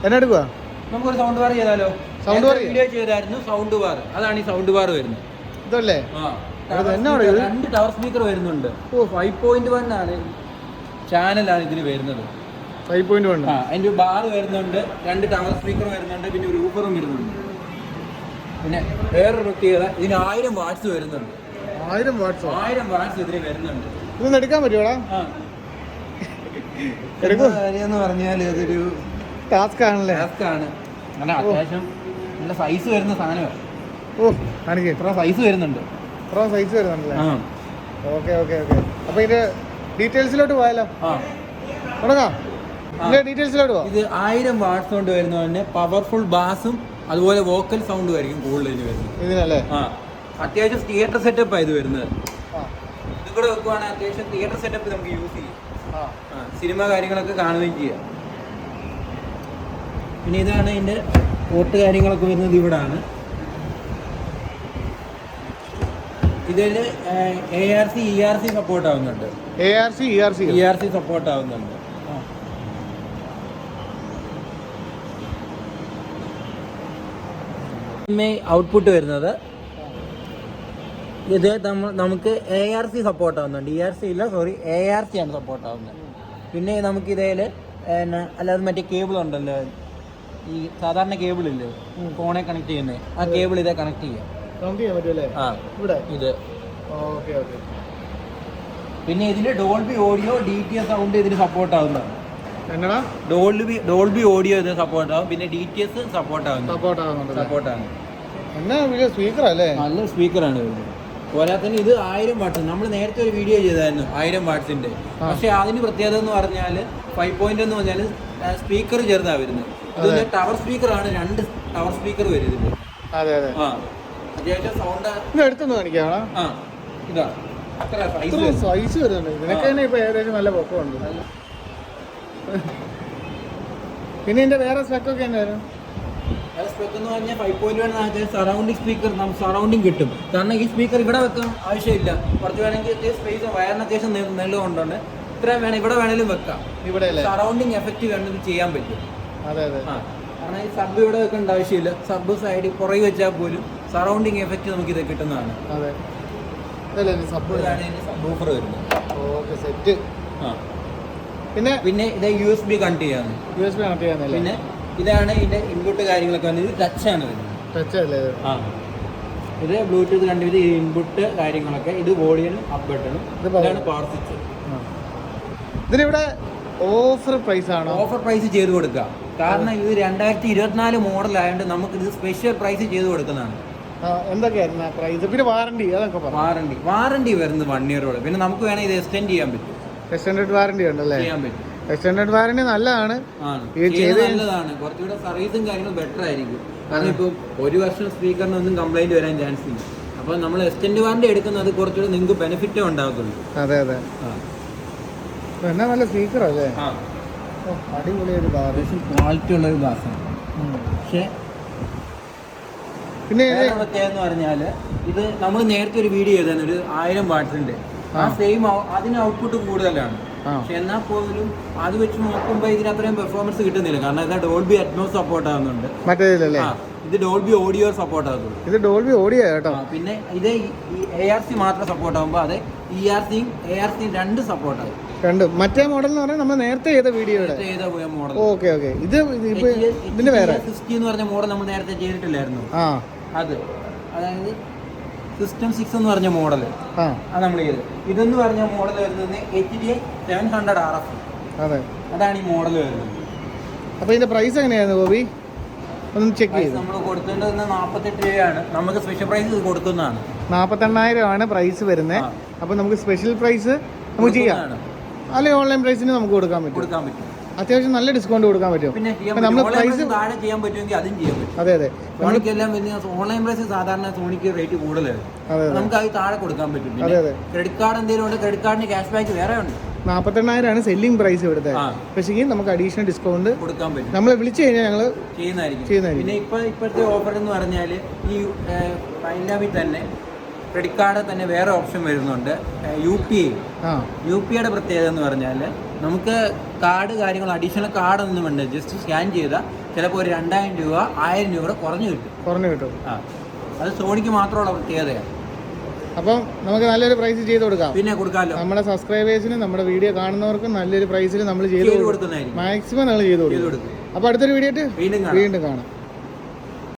എന്നെടുക്കുക നമുക്കൊരു sound bar ചെയ്താലോ? Sound bar video ചെയ്തായിരുന്നു. സൗണ്ട് ബാർ, അതാണ് ഈ സൗണ്ട് ബാർ വരുന്നത്. ഇതല്ലേ? 2 ടവർ സ്പീക്കർ വരുന്നുണ്ട്. 5.1 ആണ് ചാനലാണ് ഇതിന് വരുന്നത്. 5.1. അതിന്റെ ബാർ വരുന്നുണ്ട്, 2 ടവർ സ്പീക്കർ വരുന്നുണ്ട്, പിന്നെ ഒരു ഊപ്പറും വരുന്നുണ്ട്. പിന്നെ വേറൊരു പ്രത്യേകത, ഇതിന് 1000 വാട്ട്സ് വരുന്നുണ്ട്. 1000 വാട്ട്സ് ഇതിന് വരുന്നുണ്ട്. ഇതൊന്നും എടുക്കാൻ പറ്റുമോടാ? എന്ന് പറഞ്ഞാൽ അതൊരു ടാസ്ക് ആണല്ലേ? ടാസ്കാണ്. അങ്ങനെ അത്യാവശ്യം നല്ല സൈസ് വരുന്ന സാധനമാണ്. ഇത്ര സൈസ് വരുന്നുണ്ട്. സൈസ് വരുന്നുണ്ടല്ലേ? Okay okay okay. അപ്പൊ ഇതിന്റെ ഡീറ്റെയിൽസിലോട്ട് പോയാലോ? തുടങ്ങാം. ഡീറ്റെയിൽസിലോട്ട് പോവാം. ഇത് 1000 വാട്ട്സ് കൊണ്ട് വരുന്നതന്നെ പവർഫുൾ ബാസും അതുപോലെ വോക്കൽ സൗണ്ടും ആയിരിക്കും കൂടുതൽ ഇതിന് വരുന്നത്. ഇതിനല്ലേ? അത്യാവശ്യം തിയേറ്റർ സെറ്റപ്പാണ് ഇത് വരുന്നത്. ഇത് കൂടെ വെക്കുവാണെങ്കിൽ അത്യാവശ്യം തിയേറ്റർ സെറ്റപ്പ് നമുക്ക് യൂസ് ചെയ്യാം. സിനിമ കാര്യങ്ങളൊക്കെ കാണുകയും ചെയ്യാം. പിന്നെ ഇതാണ് ഇതിന്റെ പോർട്ട് കാര്യങ്ങളൊക്കെ വരുന്നത് ഇവിടാണ്. ഇതിൽ ARC ERC സപ്പോർട്ട് ആവുന്നുണ്ട്. ERC സപ്പോർട്ട് ആവുന്നുണ്ട്. ഔട്ട്പുട്ട് വരുന്നത് ഇത് നമുക്ക് ARC സപ്പോർട്ട് ആവുന്നുണ്ട്. ERC ഇല്ല, സോറി, ARC ആണ് സപ്പോർട്ട് ആവുന്നത്. പിന്നെ നമുക്ക് ഇതേല് അല്ലാതെ മറ്റേ കേബിൾ ഉണ്ടല്ലോ, ഈ സാധാരണ കേബിൾ ഇല്ലേ ഫോണെ കണക്ട് ചെയ്യുന്നത്, ആ കേബിൾ ഇതേ കണക്ട് ചെയ്യാം. ഇത് പിന്നെ ഇതില് ഡോൾബി ഓഡിയോ DTS സൗണ്ട് ഇതിന് സപ്പോർട്ട് ആവുന്നതാണ്. ഡോൾബി ഓഡിയോ ഇത് സപ്പോർട്ട് ആവും. പിന്നെ DTS സപ്പോർട്ടാണ്. നല്ല സ്പീക്കറാണ് ഇത്. പോരാത്തന്നെ ഇത് 1000 വാട്ട്സ്. നമ്മൾ നേരത്തെ ഒരു വീഡിയോ ചെയ്തായിരുന്നു 1000 വാട്ട്സിന്റെ. പക്ഷെ അതിന് പ്രത്യേകത എന്ന് പറഞ്ഞാൽ 5.1 എന്ന് പറഞ്ഞാൽ സ്പീക്കർ ചെറുതാ വരുന്നത്. ഇത് ടവർ സ്പീക്കർ ആണ്. 2 ടവർ സ്പീക്കർ വരും ഇതിന്. അത്യാവശ്യം സൗണ്ട് എടുത്തൊന്ന് കാണിക്കാണോ? ഇതാ സൈസ് വരുന്നുണ്ട്. ഇതിനൊക്കെ തന്നെ ഇപ്പൊ ഏകദേശം നല്ല പൊക്കമുണ്ട്. പിന്നെ ഇതിന്റെ വേറെ സ്പെക്കൊക്കെ എന്നായിരുന്നു? സ്പെക്ക് എന്ന് പറഞ്ഞാൽ 5.1 സറൗണ്ടിങ് സ്പീക്കർ, നമുക്ക് സറൗണ്ടിങ് കിട്ടും. കാരണം ഈ സ്പീക്കർ ഇവിടെ വെക്കാൻ ആവശ്യമില്ല. കുറച്ച് വേണമെങ്കിൽ സ്പേസ് വയറിന് അത്യാവശ്യം നെല്ലുകൊണ്ടുണ്ട്. ഇത്രയും വേണം, ഇവിടെ വേണേലും വെക്കാം. ഇവിടെ സറൗണ്ടിങ് എഫക്റ്റ് വേണമെങ്കിൽ ചെയ്യാൻ പറ്റും. കാരണം ഈ സബ് ഇവിടെ വെക്കേണ്ട ആവശ്യമില്ല. സബ് സൈഡിൽ പുറകെ വെച്ചാൽ പോലും സറൗണ്ടിങ് എഫക്റ്റ് നമുക്ക് ഇത് കിട്ടുന്നതാണ്. സബ്വൂഫർ വരുന്നത്. പിന്നെ ഇത് USB കണക്ട് ചെയ്യാന്ന്. പിന്നെ ഇതാണ് ഇതിന്റെ ഇൻപുട്ട് കാര്യങ്ങളൊക്കെ വന്നത്. ഇത് ടച്ചാണ് വരുന്നത്. ഇത് ബ്ലൂടൂത്ത് കണ്ടു. ഇത് ഇൻപുട്ട് കാര്യങ്ങളൊക്കെ. ഇത് വോളിയനും അപ്പ് ബട്ടണും. ഇതാണ് പവർ സ്വിച്ച്. ഇതിനിവിടെ ഓഫർ പ്രൈസ് ചെയ്ത് കൊടുക്കുക. കാരണം ഇത് 2024 മോഡൽ ആയതുകൊണ്ട് നമുക്ക് ഇത് സ്പെഷ്യൽ പ്രൈസ് ചെയ്ത് കൊടുക്കുന്നതാണ്. എന്തൊക്കെയായിരുന്നു പ്രൈസ്? പിന്നെ വാറണ്ടി വരുന്നത് 1 ഇയറോട്. പിന്നെ നമുക്ക് വേണമെങ്കിൽ ഇത് എക്സ്റ്റെൻഡ് ചെയ്യാൻ പറ്റും. എക്സ്റ്റൻഡഡ് വാറണ്ടി ഉണ്ടല്ലേ? ചെയ്യാൻ പറ്റും. എക്സ്റ്റൻഡഡ് വാറണ്ടി നല്ലതാണ്. നല്ലതാണ്. കുറച്ചുകൂടെ സർവീസും കാര്യങ്ങളും ബെറ്റർ ആയിരിക്കും. കാരണം ഇപ്പം 1 വർഷം സ്പീക്കറിനൊന്നും കംപ്ലൈന്റ് വരാൻ ചാൻസ് ഇല്ല. അപ്പൊ നമ്മൾ എക്സ്റ്റൻഡ് വാറണ്ടി എടുക്കുന്നത് കുറച്ചുകൂടെ നിങ്ങൾക്ക് ബെനിഫിറ്റേ ഉണ്ടാകത്തുള്ളൂ. അതെ. എന്നാ നല്ല സ്പീക്കർ അല്ലേ? അടിപൊളി ഒരു ക്വാളിറ്റി ഉള്ള ഒരു ബാസാണ്. പക്ഷേ പിന്നെ പ്രത്യേകത പറഞ്ഞാൽ ഇത് നമ്മൾ നേരത്തെ ഒരു വീഡിയോ ചെയ്തായിരുന്നു, ഒരു 1000 വാട്ട്സിന്റെ. ആ സെയിം അതിന് ഔട്ട്പുട്ട് കൂടുതലാണ്. പക്ഷെ എന്നാൽ പോലും അത് വെച്ച് നോക്കുമ്പോൾ ഇതിന് അത്രയും പെർഫോമൻസ് കിട്ടുന്നില്ല. കാരണം ഇത് ഡോൾബി അറ്റ്മോസ് സപ്പോർട്ട് ആവുന്നുണ്ട്. ഇത് ഡോൾബി ഓഡിയോ സപ്പോർട്ട് ആകുന്നുണ്ട്. ഇത് ഡോൾബി ഓഡിയോ കേട്ടോ. പിന്നെ ഇത് ARC മാത്രം സപ്പോർട്ട് ആകുമ്പോൾ അത് ERC ARC 2 സപ്പോർട്ട് ആകും. മറ്റേ മോഡൽ എന്ന് പറഞ്ഞാൽ നമ്മൾ നേരത്തെ ചെയ്ത വീഡിയോയുടെ മോഡൽ. ഓക്കെ. ഇത് ഇതിന്റെ വേറെ 60 എന്ന് പറഞ്ഞ മോഡൽ നമ്മൾ നേരത്തെ ചെയ്തിട്ടില്ലായിരുന്നു. അത് അതായത് സിസ്റ്റം 6 എന്ന് പറഞ്ഞ മോഡൽ അത് നമ്മൾ ചെയ്ത്. ഇതെന്ന് പറഞ്ഞ മോഡൽ വരുന്നത് HDI 700 RF. അതാണ് ഈ മോഡൽ വരുന്നത്. അപ്പൊ ഇതിന്റെ പ്രൈസ് എങ്ങനെയായിരുന്നു ഗോപി? ഒന്ന് ചെക്ക് ചെയ്ത്. നമ്മൾ കൊടുക്കേണ്ടത് 48 രൂപയാണ്. നമുക്ക് സ്പെഷ്യൽ പ്രൈസ് കൊടുക്കുന്നതാണ്. 48,000 ആണ് പ്രൈസ് വരുന്നത്. അപ്പൊ നമുക്ക് സ്പെഷ്യൽ പ്രൈസ് നമുക്ക് ചെയ്യാം. അല്ലെങ്കിൽ ഓൺലൈൻ പ്രൈസിന് നമുക്ക് കൊടുക്കാൻ പറ്റും. അത്യാവശ്യം നല്ല ഡിസ്കൗണ്ട് കൊടുക്കാൻ പറ്റും. പിന്നെ നമ്മൾ പ്രൈസ് താഴെ ചെയ്യാൻ പറ്റുമെങ്കിൽ അതും ചെയ്യാൻ പറ്റും. അതെ. സോണിക്കെല്ലാം ഓൺലൈൻ പ്രൈസ് സാധാരണ സോണിക്ക് റേറ്റ് കൂടുതലാണ്. നമുക്ക് അത് താഴെ കൊടുക്കാൻ പറ്റും. ക്രെഡിറ്റ് കാർഡ് എന്തെങ്കിലും ഉണ്ട്, ക്രെഡിറ്റ് കാർഡിന് ക്യാഷ് ബാക്ക് വേറെ ഉണ്ട്. 48,000 സെല്ലിംഗ് പ്രൈസ് ഇവിടുത്തെ. പക്ഷേ നമുക്ക് അഡീഷണൽ ഡിസ്കൗണ്ട് കൊടുക്കാൻ പറ്റും. നമ്മളെ വിളിച്ചു കഴിഞ്ഞാൽ ഞങ്ങൾ ചെയ്യുന്നതായിരിക്കും. പിന്നെ ഇപ്പോഴത്തെ ഓഫർ എന്ന് പറഞ്ഞാൽ ഈ പൈനാമിൽ തന്നെ ക്രെഡിറ്റ് കാർഡ് തന്നെ വേറെ ഓപ്ഷൻ വരുന്നുണ്ട്. UPI. UPIയുടെ പ്രത്യേകത എന്ന് പറഞ്ഞാൽ നമുക്ക് കാർഡ് കാര്യങ്ങൾ അഡീഷണൽ കാർഡൊന്നും വേണ്ട, ജസ്റ്റ് സ്കാൻ ചെയ്താൽ ചിലപ്പോൾ ഒരു 2000 രൂപ 1000 രൂപ കുറഞ്ഞു കിട്ടും. ആ, അത് സോണിക്ക് മാത്രമുള്ള പ്രത്യേകതയാണ്. അപ്പം നമുക്ക് നല്ലൊരു പ്രൈസ് ചെയ്ത് കൊടുക്കാം. പിന്നെ കൊടുക്കാമല്ലോ, നമ്മുടെ സബ്സ്ക്രൈബേഴ്സിന് നമ്മുടെ വീഡിയോ കാണുന്നവർക്കും നല്ലൊരു പ്രൈസിൽ നമ്മൾ ചെയ്ത് കൊടുക്കുന്നതായിരിക്കും. മാക്സിമം നമ്മൾ ചെയ്ത് കൊടുക്കും. അപ്പോൾ അടുത്തൊരു വീഡിയോ വീണ്ടും കാണാം.